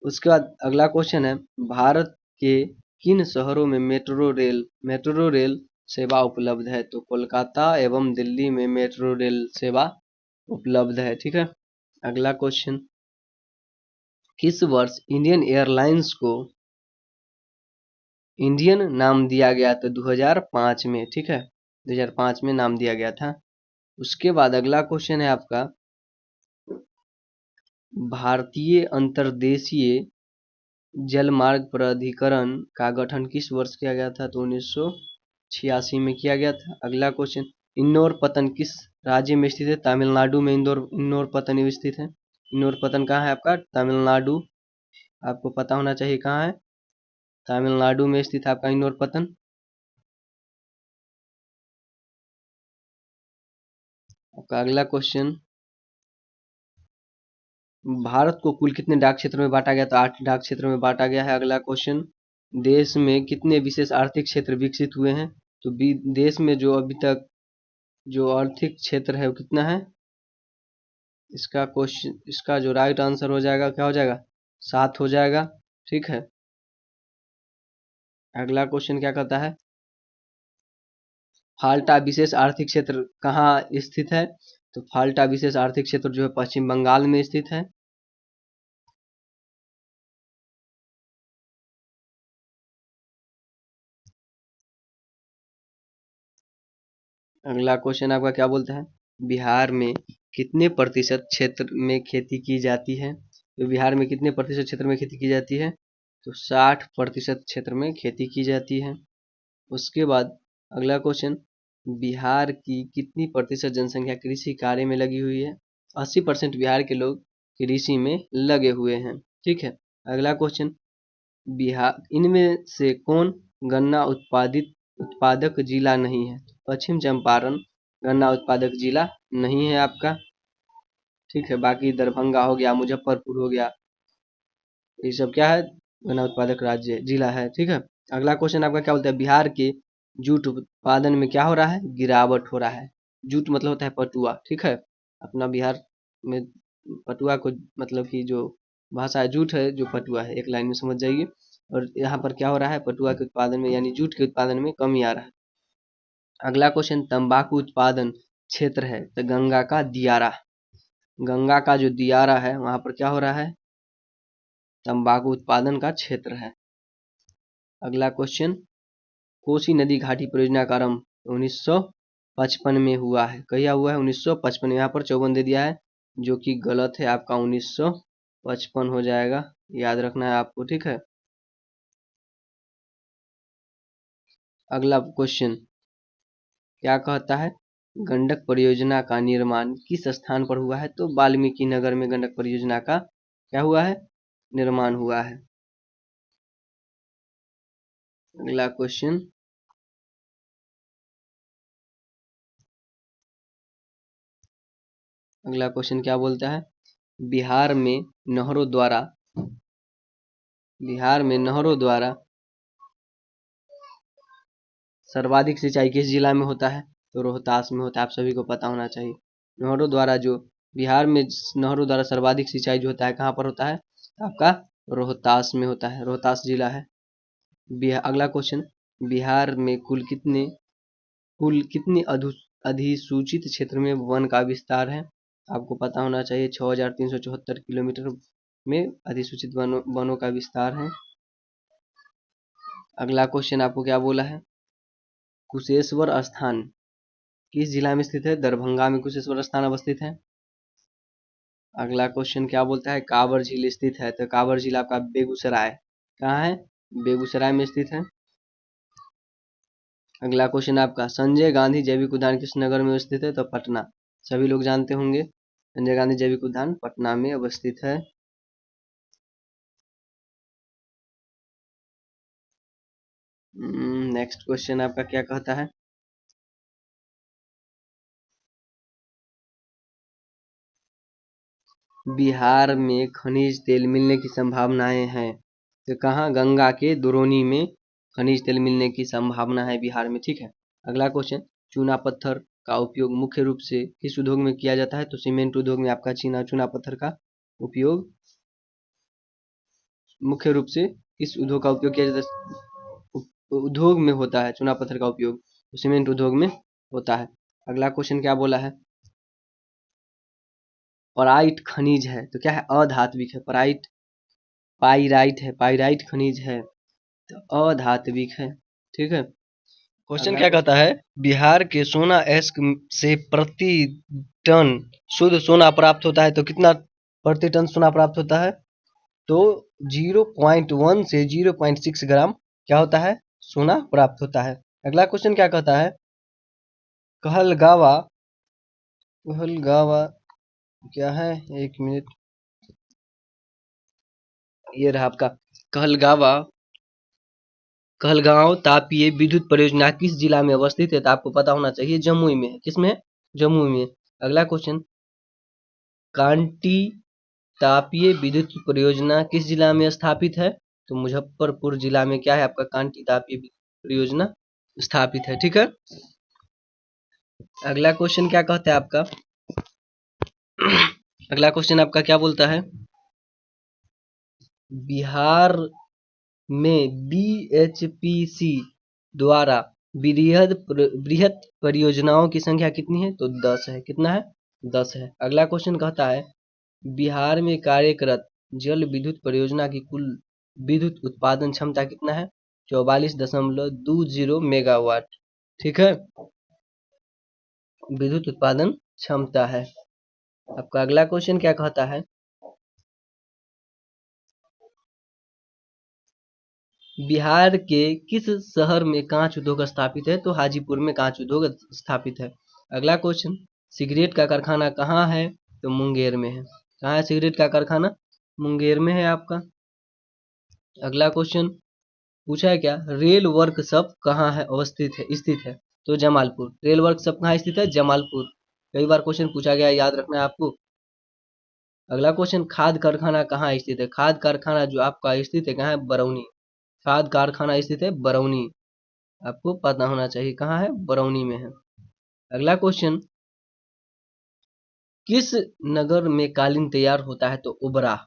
उसके बाद अगला क्वेश्चन है, भारत के किन शहरों में मेट्रो रेल सेवा उपलब्ध है? तो कोलकाता एवं दिल्ली में मेट्रो रेल सेवा उपलब्ध है। ठीक है, अगला क्वेश्चन, किस वर्ष इंडियन एयरलाइंस को इंडियन नाम दिया गया? तो 2005 में। ठीक है, 2005 में नाम दिया गया था। उसके बाद अगला क्वेश्चन है आपका, भारतीय अंतर्देशीय जलमार्ग प्राधिकरण का गठन किस वर्ष किया गया था? तो 1986 में किया गया था। अगला क्वेश्चन, इंदौर पतन किस राज्य में स्थित है? तमिलनाडु में इंदौर पतन स्थित है। इंदौर पतन कहाँ है आपका? तमिलनाडु, आपको पता होना चाहिए कहाँ है, तमिलनाडु में स्थित है आपका इंदौर पतन। आपका अगला क्वेश्चन, भारत को कुल कितने डाक क्षेत्र में बांटा गया? तो 8 डाक क्षेत्र में बांटा गया है। अगला क्वेश्चन, देश में कितने विशेष आर्थिक क्षेत्र विकसित हुए हैं? तो देश में जो अभी तक जो आर्थिक क्षेत्र है वो कितना है? इसका क्वेश्चन, इसका जो राइट आंसर हो जाएगा क्या हो जाएगा? 7 हो जाएगा। ठीक है, अगला क्वेश्चन क्या कहता है, फाल्टा विशेष आर्थिक क्षेत्र कहाँ स्थित है? तो फाल्टा विशेष आर्थिक क्षेत्र जो है पश्चिम बंगाल में स्थित है। अगला क्वेश्चन आपका क्या बोलता है, बिहार में कितने प्रतिशत क्षेत्र में खेती की जाती है? तो बिहार में कितने प्रतिशत क्षेत्र में खेती की जाती है? तो 60% क्षेत्र में खेती की जाती है। उसके बाद अगला क्वेश्चन, बिहार की कितनी प्रतिशत जनसंख्या कृषि कार्य में लगी हुई है? 80% बिहार के लोग कृषि में लगे हुए हैं। ठीक है, अगला क्वेश्चन, बिहार इनमें से कौन गन्ना उत्पादक जिला नहीं है? पश्चिम चंपारण गन्ना उत्पादक जिला नहीं है आपका। ठीक है, बाकी दरभंगा हो गया, मुजफ्फरपुर हो गया, ये सब क्या है? गन्ना उत्पादक राज्य जिला है। ठीक है, अगला क्वेश्चन आपका क्या बोलता है, बिहार के जूट उत्पादन में क्या हो रहा है? गिरावट हो रहा है। जूट मतलब होता है पटुआ। ठीक है, अपना बिहार में पटुआ को मतलब कि जो भाषा है जूट है, जो पटुआ है, एक लाइन में समझ जाइए। और यहाँ पर क्या हो रहा है? पटुआ के उत्पादन में यानी जूट के उत्पादन में कमी आ रहा है। अगला क्वेश्चन, तंबाकू उत्पादन क्षेत्र है तो गंगा का दियारा, गंगा का जो दियारा है वहां पर क्या हो रहा है? तंबाकू उत्पादन का क्षेत्र है। अगला क्वेश्चन, कोसी नदी घाटी परियोजना का आरंभ 1955 में हुआ है। कहिया हुआ है? 1955 में। यहाँ पर 54 दे दिया है जो कि गलत है, आपका 1955 हो जाएगा, याद रखना है आपको। ठीक है, अगला क्वेश्चन क्या कहता है, गंडक परियोजना का निर्माण किस स्थान पर हुआ है? तो वाल्मीकि नगर में गंडक परियोजना का क्या हुआ है? निर्माण हुआ है। अगला क्वेश्चन, अगला क्वेश्चन क्या बोलता है, बिहार में नहरों द्वारा सर्वाधिक सिंचाई किस जिला में होता है? तो रोहतास में होता है, आप सभी को पता होना चाहिए। नहरों द्वारा जो बिहार में नहरों द्वारा सर्वाधिक सिंचाई जो होता है कहाँ पर होता है? आपका रोहतास में होता है, रोहतास जिला है। अगला क्वेश्चन, बिहार में कुल कितने अधिसूचित क्षेत्र में वन का विस्तार है? आपको पता होना चाहिए 6374 किलोमीटर में अधिसूचित वनों का विस्तार है। अगला क्वेश्चन आपको क्या बोला है, कुशेश्वर स्थान किस जिला में स्थित है? दरभंगा में कुशेश्वर स्थान अवस्थित है। अगला क्वेश्चन क्या बोलता है, कांवर झील स्थित है? तो कांवर झील आपका बेगूसराय, कहाँ है? बेगूसराय में स्थित है। अगला क्वेश्चन आपका, संजय गांधी जैविक उद्यान किस नगर में स्थित है? तो पटना, सभी लोग जानते होंगे संजय गांधी जैविक उद्यान पटना में अवस्थित है। नेक्स्ट क्वेश्चन आपका क्या कहता है, बिहार में खनिज तेल मिलने की संभावनाएं हैं? तो कहाँ? गंगा के दुरोनी में खनिज तेल मिलने की संभावना है बिहार में, ठीक है। अगला क्वेश्चन, चूना पत्थर का उपयोग मुख्य रूप से किस उद्योग में किया जाता है? तो सीमेंट उद्योग में आपका चूना पत्थर का उपयोग मुख्य रूप से किस उद्योग का उपयोग किया जाता है? उद्योग में होता है चूना पत्थर का उपयोग, तो सीमेंट उद्योग में होता है। अगला क्वेश्चन क्या बोला है, पराइट खनिज है तो क्या है? अधात्विक है। पाइराइट खनिज है तो अधात्विक है, ठीक है। क्वेश्चन क्या कहता है, बिहार के सोना एस्क से प्रति टन शुद्ध सोना प्राप्त होता है तो कितना प्रति टन सोना प्राप्त होता है? तो 0.1 से 0.6 ग्राम क्या होता है? सोना प्राप्त होता है। अगला क्वेश्चन क्या कहता है, कहलगावा क्या है, एक मिनट, ये रहा आपका कहलगांव तापीय विद्युत परियोजना किस जिला में अवस्थित है? तो आपको पता होना चाहिए जमुई में है। किसमें है? जमुई में। अगला क्वेश्चन, कांटी तापीय विद्युत परियोजना किस जिला में स्थापित है? तो मुजफ्फरपुर जिला में क्या है आपका? कांटी तापीय विद्युत परियोजना स्थापित है, ठीक है। अगला क्वेश्चन क्या कहता है आपका, अगला क्वेश्चन आपका क्या बोलता है, बिहार में बीएचपीसी द्वारा बृहद परियोजनाओं की संख्या कितनी है? तो 10 है। कितना है? 10 है। अगला क्वेश्चन कहता है, बिहार में कार्यरत जल विद्युत परियोजना की कुल विद्युत उत्पादन क्षमता कितना है? 44.20 मेगावाट, ठीक है, विद्युत उत्पादन क्षमता है। आपका अगला क्वेश्चन क्या कहता है, बिहार के किस शहर में कांच उद्योग स्थापित है? तो हाजीपुर में कांच उद्योग स्थापित है। अगला क्वेश्चन, सिगरेट का कारखाना कहाँ है? तो मुंगेर में है। कहाँ है सिगरेट का कारखाना? मुंगेर में है आपका। अगला क्वेश्चन पूछा है क्या, रेल वर्कशॉप कहाँ है स्थित है? तो जमालपुर। रेल वर्कशॉप कहाँ स्थित है? जमालपुर। कई बार क्वेश्चन पूछा गया, याद रखना है आपको। अगला क्वेश्चन, खाद कारखाना कहाँ स्थित है? खाद कारखाना जो आपका स्थित है कहाँ है? बरौनी। खाद कारखाना स्थित है बरौनी, आपको पता होना चाहिए कहाँ है? बरौनी में है। अगला क्वेश्चन, किस नगर में कालीन तैयार होता है? तो ओबरा।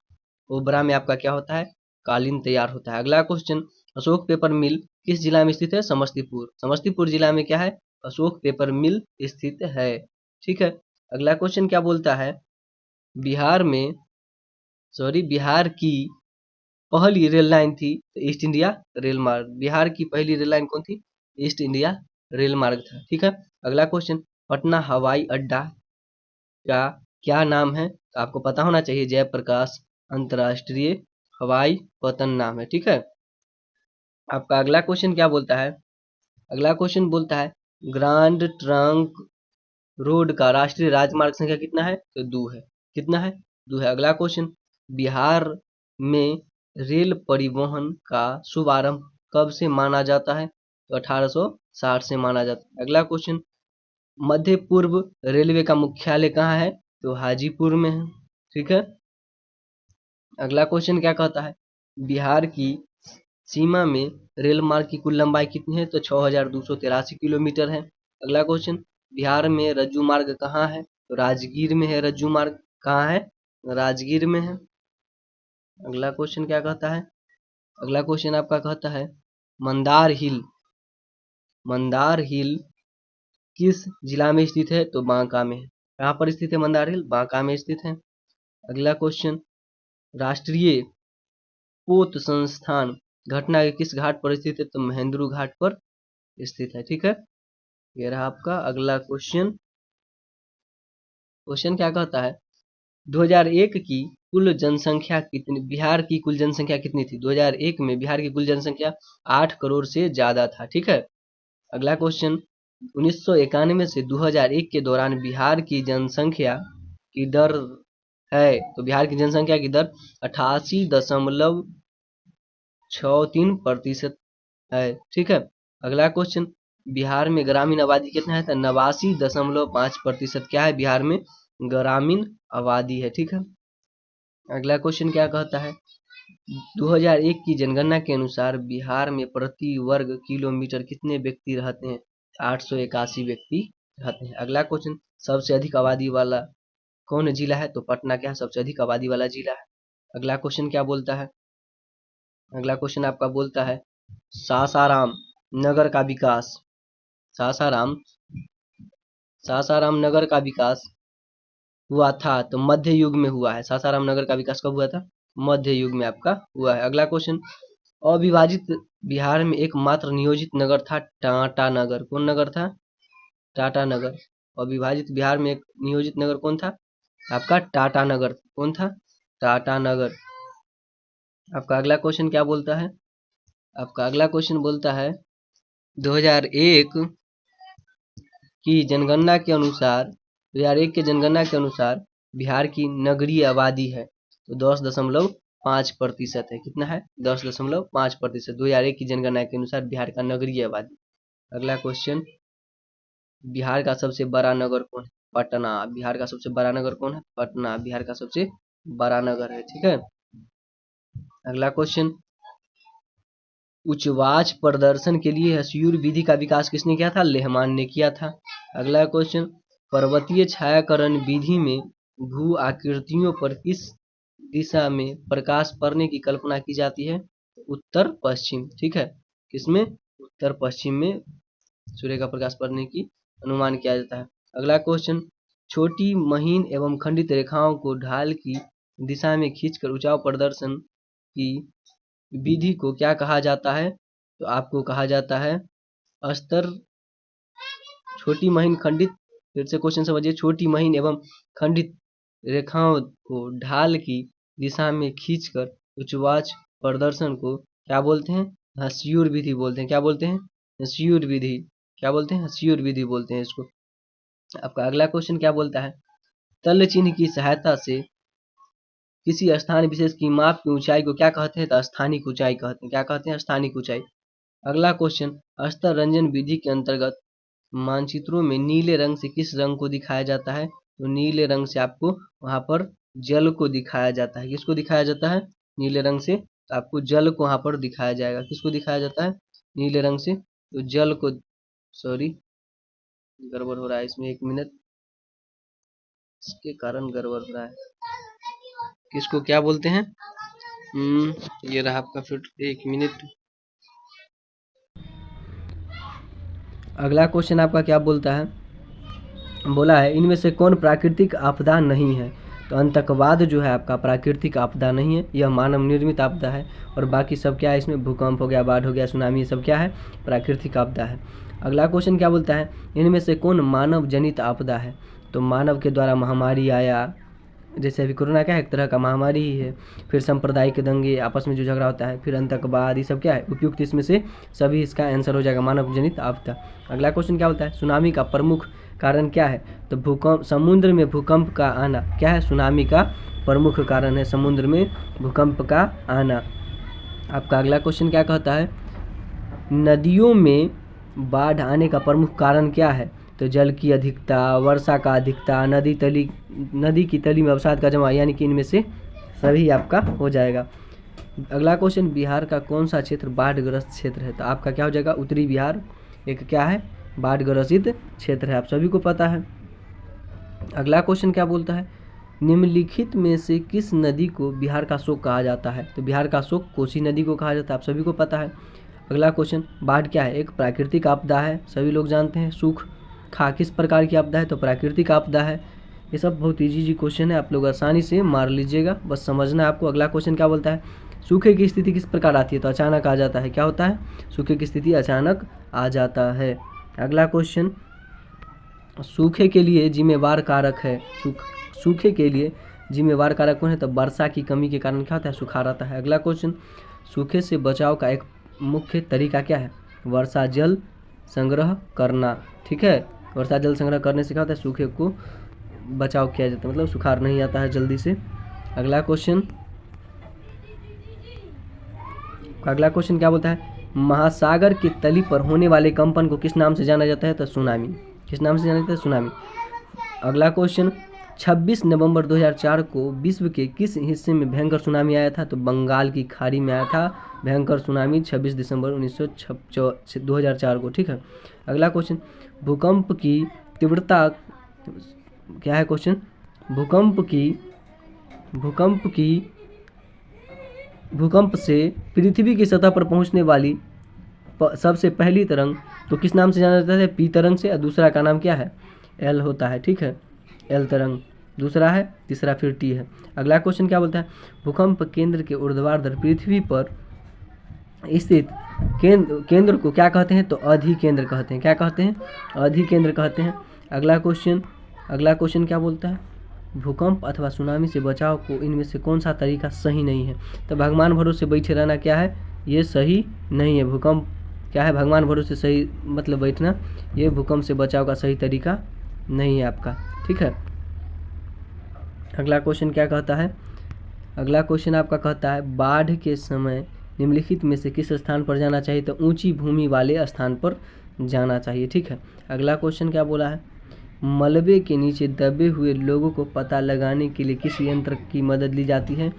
ओबरा में आपका क्या होता है? कालीन तैयार होता है। अगला क्वेश्चन, अशोक पेपर मिल किस जिला में स्थित है? समस्तीपुर। समस्तीपुर जिला में क्या है? अशोक पेपर मिल स्थित है, ठीक है। अगला क्वेश्चन क्या बोलता है, बिहार की पहली रेल लाइन थी तो ईस्ट इंडिया रेल मार्ग। बिहार की पहली रेल लाइन कौन थी? ईस्ट इंडिया रेल मार्ग था, ठीक है। अगला क्वेश्चन, पटना हवाई अड्डा का क्या नाम है? तो आपको पता होना चाहिए जयप्रकाश अंतरराष्ट्रीय हवाई पतन नाम है, ठीक है। आपका अगला क्वेश्चन क्या बोलता है, अगला क्वेश्चन बोलता है, ग्रांड ट्रंक रोड का राष्ट्रीय राजमार्ग संख्या कितना है? तो 2 है। कितना है? 2 है। अगला क्वेश्चन, बिहार में रेल परिवहन का शुभारंभ कब से माना जाता है? तो 1860 से माना जाता है। अगला क्वेश्चन, मध्य पूर्व रेलवे का मुख्यालय कहाँ है? तो हाजीपुर में है। ठीक है, अगला क्वेश्चन क्या कहता है, बिहार की सीमा में रेल मार्ग की कुल लंबाई कितनी है, तो 6283 किलोमीटर है। अगला क्वेश्चन, बिहार में रज्जू मार्ग कहाँ है, तो राजगीर में है रज्जू मार्ग। कहाँ है, राजगीर में है। अगला क्वेश्चन क्या कहता है, अगला क्वेश्चन आपका कहता है मंदार हिल, मंदार हिल किस जिला में स्थित है, तो बांका में है। कहाँ पर स्थित है मंदार हिल, बांका में स्थित है। अगला क्वेश्चन, राष्ट्रीय पोत संस्थान घटना के किस घाट पर स्थित है, तो महेंद्रू घाट पर स्थित है। ठीक है, ये रहा आपका अगला क्वेश्चन। क्वेश्चन क्या कहता है, 2001 की कुल जनसंख्या कितनी, बिहार की कुल जनसंख्या कितनी थी, 2001 में बिहार की कुल जनसंख्या 8 करोड़ से ज्यादा था। ठीक है, अगला क्वेश्चन, 1991 से 2001 के दौरान बिहार की जनसंख्या की दर है, तो बिहार की जनसंख्या की दर 88.63% है। ठीक है, अगला क्वेश्चन, बिहार में ग्रामीण आबादी कितना है, तो 89.5% क्या है, बिहार में ग्रामीण आबादी है। ठीक है, अगला क्वेश्चन क्या कहता है, 2001 की जनगणना के अनुसार बिहार में प्रति वर्ग किलोमीटर कितने व्यक्ति रहते हैं, 881 व्यक्ति रहते हैं। अगला क्वेश्चन, सबसे अधिक आबादी वाला कौन जिला है, तो पटना क्या है, सबसे अधिक आबादी वाला जिला है। अगला क्वेश्चन क्या बोलता है, अगला क्वेश्चन आपका बोलता है सासाराम नगर का विकास, सासाराम नगर का विकास हुआ था तो मध्य युग में हुआ है। सासाराम नगर का विकास कब हुआ था, मध्य युग में आपका हुआ है। अगला क्वेश्चन, अविभाजित बिहार में एकमात्र नियोजित नगर था टाटा नगर। कौन नगर था, टाटा नगर। अविभाजित बिहार में एक नियोजित नगर कौन था, आपका टाटा नगर। कौन था, टाटा नगर। आपका अगला क्वेश्चन क्या बोलता है, आपका अगला क्वेश्चन बोलता है 2001 की जनगणना के अनुसार, 2001 के जनगणना के अनुसार बिहार की नगरीय आबादी है तो 10.5% है। कितना है, 10.5%। 2001 की जनगणना के अनुसार बिहार का नगरीय आबादी। अगला क्वेश्चन, बिहार का सबसे बड़ा नगर कौन है, पटना। बिहार का सबसे बड़ा नगर कौन है, पटना बिहार का सबसे बड़ा नगर है। ठीक है, अगला क्वेश्चन, उच्चवाच प्रदर्शन के लिए हसियूर विधि का विकास किसने किया था, लेहमान ने किया था। अगला क्वेश्चन, पर्वतीय छायाकरण विधि में भू आकृतियों पर किस दिशा में प्रकाश पड़ने की कल्पना की जाती है, उत्तर पश्चिम। ठीक है, किसमें, उत्तर पश्चिम में सूर्य का प्रकाश पड़ने की अनुमान किया जाता है। अगला क्वेश्चन, छोटी महीन एवं खंडित रेखाओं को ढाल की दिशा में खींचकर ऊंचाई प्रदर्शन की विधि को क्या कहा जाता है, तो आपको कहा जाता है अस्तर। छोटी महीन खंडित, फिर से क्वेश्चन समझिए, छोटी महीन एवं खंडित रेखाओं को ढाल की दिशा में खींचकर उच्चवाच प्रदर्शन को क्या बोलते हैं, हसियूर विधि बोलते हैं। क्या बोलते हैं, हसियूर विधि। क्या बोलते हैं, हसियूर विधि बोलते हैं इसको। आपका अगला क्वेश्चन क्या बोलता है, तल चिन्ह की सहायता से किसी स्थान विशेष की माप की ऊंचाई को क्या कहते हैं, तो स्थानिक ऊंचाई कहते हैं। क्या कहते हैं, स्थानिक ऊंचाई। अगला क्वेश्चन, स्तर रंजन विधि के अंतर्गत मानचित्रों में नीले रंग से किस रंग को दिखाया जाता है, तो नीले रंग से आपको वहां पर जल को दिखाया जाता है। किसको दिखाया जाता है, नीले रंग से, तो आपको जल को वहां पर दिखाया जाएगा। किसको दिखाया जाता है, नीले रंग से, तो जल को, सॉरी गड़बड़ हो रहा है इसमें, 1 मिनट, इसके कारण गड़बड़ हो रहा है। किसको क्या बोलते हैं, ये रहा आपका, फिर 1 मिनट। अगला क्वेश्चन आपका क्या बोलता है, बोला है इनमें से कौन प्राकृतिक आपदा नहीं है, तो आतंकवाद जो है आपका प्राकृतिक आपदा नहीं है, यह मानव निर्मित आपदा है। और बाकी सब क्या है, इसमें भूकंप हो गया, बाढ़ हो गया, सुनामी, ये सब क्या है, प्राकृतिक आपदा है। अगला क्वेश्चन क्या बोलता है, इनमें से कौन मानव जनित आपदा है, तो मानव के द्वारा महामारी आया, जैसे अभी कोरोना क्या है, एक तरह का महामारी ही है। फिर सांप्रदायिक दंगे, आपस में जो झगड़ा होता है, फिर आतंकवाद, ये सब क्या है, उपयुक्त इसमें से सभी इसका आंसर हो जाएगा, मानव जनित आपदा। अगला क्वेश्चन क्या बोलता है, सुनामी का प्रमुख कारण क्या है, तो भूकंप, समुद्र में भूकंप का आना क्या है, सुनामी का प्रमुख कारण है, समुद्र में भूकंप का आना। आपका अगला क्वेश्चन क्या कहता है, नदियों में बाढ़ आने का प्रमुख कारण क्या है, तो जल की अधिकता, वर्षा का अधिकता, नदी की तली में अवसाद का जमा, यानी कि इनमें से सभी आपका हो जाएगा। अगला क्वेश्चन, बिहार का कौन सा क्षेत्र बाढ़ग्रस्त क्षेत्र है? तो आपका क्या हो जाएगा? उत्तरी बिहार एक क्या है? बाढ़ ग्रसित क्षेत्र है, आप सभी को पता है। अगला क्वेश्चन क्या बोलता है? निम्नलिखित में से किस नदी को बिहार का शोक कहा जाता है? तो बिहार का शोक कोसी नदी को कहा जाता है, आप सभी को पता है। अगला क्वेश्चन, बाढ़ क्या है? एक प्राकृतिक आपदा है, सभी लोग जानते हैं। सूखा किस प्रकार की आपदा है? तो प्राकृतिक आपदा है। ये सब बहुत इजी क्वेश्चन है, आप लोग आसानी से मार लीजिएगा, बस समझना है आपको। अगला क्वेश्चन क्या बोलता है? सूखे की स्थिति किस प्रकार आती है? तो अचानक आ जाता है। क्या होता है? सूखे की स्थिति अचानक आ जाता है। अगला क्वेश्चन, सूखे के लिए जिम्मेवार कारक है। सूखे के लिए जिम्मेवार कारक कौन है? तो वर्षा की कमी के कारण क्या होता है? सूखा रहता है। अगला क्वेश्चन, सूखे से बचाव का एक मुख्य तरीका क्या है? वर्षा जल संग्रह करना। ठीक है, वर्षा जल संग्रह करने से क्या होता है? सूखे को बचाव किया जाता है, मतलब सुखाड़ नहीं आता है जल्दी से। अगला क्वेश्चन क्या बोलता है? महासागर की तली पर होने वाले कंपन को किस नाम से जाना जाता है? तो सुनामी। किस नाम से जाना जाता है? सुनामी। अगला क्वेश्चन, 26 नवंबर 2004 को विश्व के किस हिस्से में भयंकर सुनामी आया था? तो बंगाल की खाड़ी में आया था भयंकर सुनामी 26 दिसंबर 2004 को। ठीक है। अगला क्वेश्चन, भूकंप की तीव्रता क्या है? क्वेश्चन, भूकंप से पृथ्वी की सतह पर पहुंचने वाली सबसे पहली तरंग तो किस नाम से जाना जाता है? पी तरंग से। और दूसरा का नाम क्या है? एल होता है। ठीक है, एल तरंग दूसरा है, तीसरा फिर टी है। अगला क्वेश्चन क्या बोलता है? भूकंप केंद्र के ऊर्ध्वाधर पृथ्वी पर स्थित केंद्र को क्या कहते हैं? तो अधिकेंद्र कहते हैं। क्या कहते हैं? अधिकेंद्र कहते हैं। अगला क्वेश्चन क्या बोलता है? भूकंप अथवा सुनामी से बचाव को इनमें से कौन सा तरीका सही नहीं है? तो भगवान भरोसे बैठे रहना क्या है? ये सही नहीं है। भूकंप क्या है? भगवान भरोसे सही मतलब बैठना, ये भूकंप से बचाव का सही तरीका नहीं है आपका। ठीक है। अगला क्वेश्चन क्या कहता है? अगला क्वेश्चन आपका कहता है, बाढ़ के समय निम्नलिखित में से किस स्थान पर जाना चाहिए? तो ऊंची भूमि वाले स्थान पर जाना चाहिए। ठीक है। अगला क्वेश्चन क्या बोला है? मलबे के नीचे दबे हुए लोगों को पता लगाने के लिए किस यंत्र की मदद ली जाती है?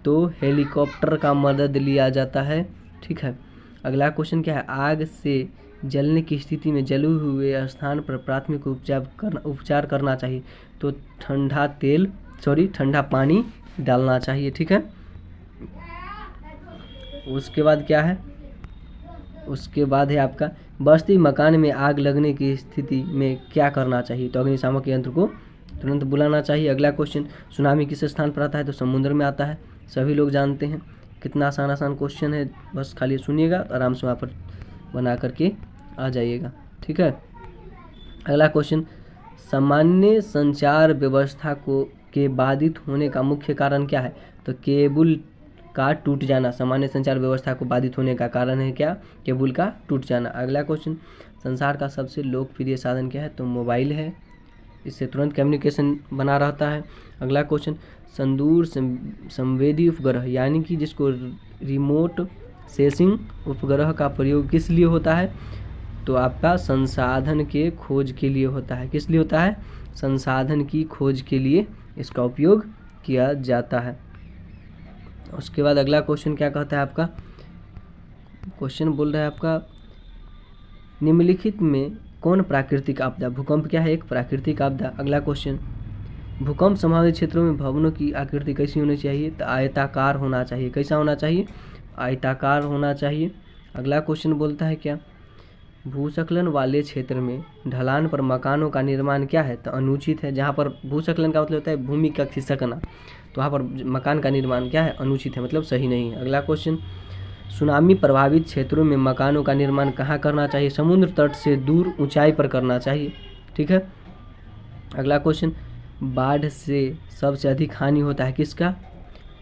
तो हेलीकॉप्टर का मदद लिया जाता है। ठीक है। अगला क्वेश्चन क्या है? आग से जलने की स्थिति में जले हुए स्थान पर प्राथमिक उपचार करना चाहिए। तो ठंडा पानी डालना चाहिए। ठीक है। उसके बाद क्या है? उसके बाद है आपका, बस्ती मकान में आग लगने की स्थिति में क्या करना चाहिए? तो अग्निशामक यंत्र को तुरंत बुलाना चाहिए। अगला क्वेश्चन, सुनामी किस स्थान पर आता है? तो समुद्र में आता है, सभी लोग जानते हैं। कितना आसान क्वेश्चन है, बस खाली सुनिएगा, आराम से वहाँ पर बना करके आ जाइएगा। ठीक है। अगला क्वेश्चन, सामान्य संचार व्यवस्था के बाधित होने का मुख्य कारण क्या है? तो केबल का टूट जाना। सामान्य संचार व्यवस्था को बाधित होने का कारण है क्या? केबल का टूट जाना। अगला क्वेश्चन, संसार का सबसे लोकप्रिय साधन क्या है? तो मोबाइल है, इससे तुरंत कम्युनिकेशन बना रहता है। अगला क्वेश्चन, संदूर संवेदी उपग्रह यानी कि जिसको रिमोट सेंसिंग उपग्रह का प्रयोग किस लिए होता है? तो आपका संसाधन के खोज के लिए होता है। किस लिए होता है? संसाधन की खोज के लिए इसका उपयोग किया जाता है। उसके बाद अगला क्वेश्चन क्या कहता है आपका? क्वेश्चन बोल रहा है आपका, निम्नलिखित में कौन प्राकृतिक आपदा? भूकंप क्या है? एक प्राकृतिक आपदा। अगला क्वेश्चन, भूकंप संभावित क्षेत्रों में भवनों की आकृति कैसी होनी चाहिए? तो आयताकार होना चाहिए। कैसा होना चाहिए? आयताकार होना चाहिए। अगला क्वेश्चन बोलता है क्या? भूस्खलन वाले क्षेत्र में ढलान पर मकानों का निर्माण क्या है? तो अनुचित है। जहाँ पर भूस्खलन का मतलब होता है भूमि का खिसकना, तो वहाँ पर मकान का निर्माण क्या है? अनुचित है, मतलब सही नहीं है। अगला क्वेश्चन, सुनामी प्रभावित क्षेत्रों में मकानों का निर्माण कहाँ करना चाहिए? समुद्र तट से दूर ऊंचाई पर करना चाहिए। ठीक है। अगला क्वेश्चन, बाढ़ से सबसे अधिक हानि होता है किसका?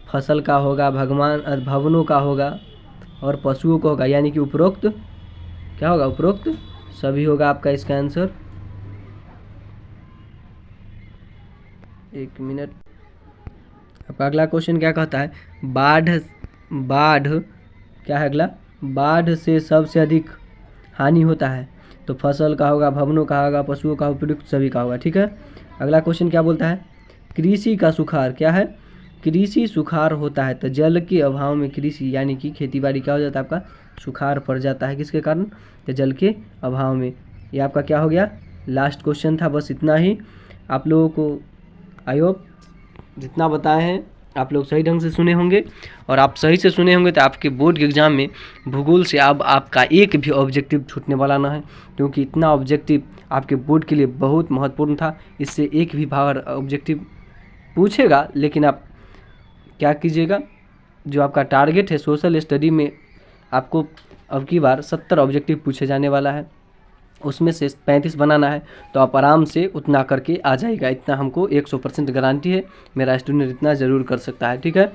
फसल का होगा, भवनों का होगा और पशुओं का होगा, यानी कि उपरोक्त क्या होगा? उपरोक्त सभी होगा आपका इसका आंसर। एक मिनट। आपका अगला क्वेश्चन क्या कहता है? बाढ़ क्या है? अगला, बाढ़ से सबसे अधिक हानि होता है तो फसल का होगा, भवनों का होगा, पशुओं का, उपयुक्त सभी का होगा। ठीक है, अगला क्वेश्चन क्या बोलता है, कृषि का सुखाड़ क्या है, कृषि सुखाड़ होता है तो जल के अभाव में कृषि यानी कि खेती बाड़ी क्या हो जाता है आपका, सुखाड़ पड़ जाता है। किसके कारण, तो जल के अभाव में। ये आपका क्या हो गया, लास्ट क्वेश्चन था। बस इतना ही आप लोगों को, आई होप जितना बताए हैं आप लोग सही ढंग से सुने होंगे, और आप सही से सुने होंगे तो आपके बोर्ड के एग्ज़ाम में भूगोल से अब आपका एक भी ऑब्जेक्टिव छूटने वाला ना है, क्योंकि इतना ऑब्जेक्टिव आपके बोर्ड के लिए बहुत महत्वपूर्ण था। इससे एक भी बार ऑब्जेक्टिव पूछेगा, लेकिन आप क्या कीजिएगा, जो आपका टारगेट है सोशल स्टडी में आपको अब की बार 70 ऑब्जेक्टिव पूछे जाने वाला है, उसमें से 35 बनाना है, तो आप आराम से उतना करके आ जाएगा। इतना हमको 100% गारंटी है, मेरा स्टूडेंट इतना ज़रूर कर सकता है। ठीक है,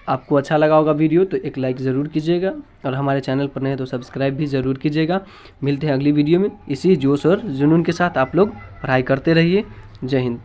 आपको अच्छा लगा होगा वीडियो तो एक लाइक ज़रूर कीजिएगा, और हमारे चैनल पर नए तो सब्सक्राइब भी ज़रूर कीजिएगा। मिलते हैं अगली वीडियो में। इसी जोश और जुनून के साथ आप लोग पढ़ाई करते रहिए। जय हिंद।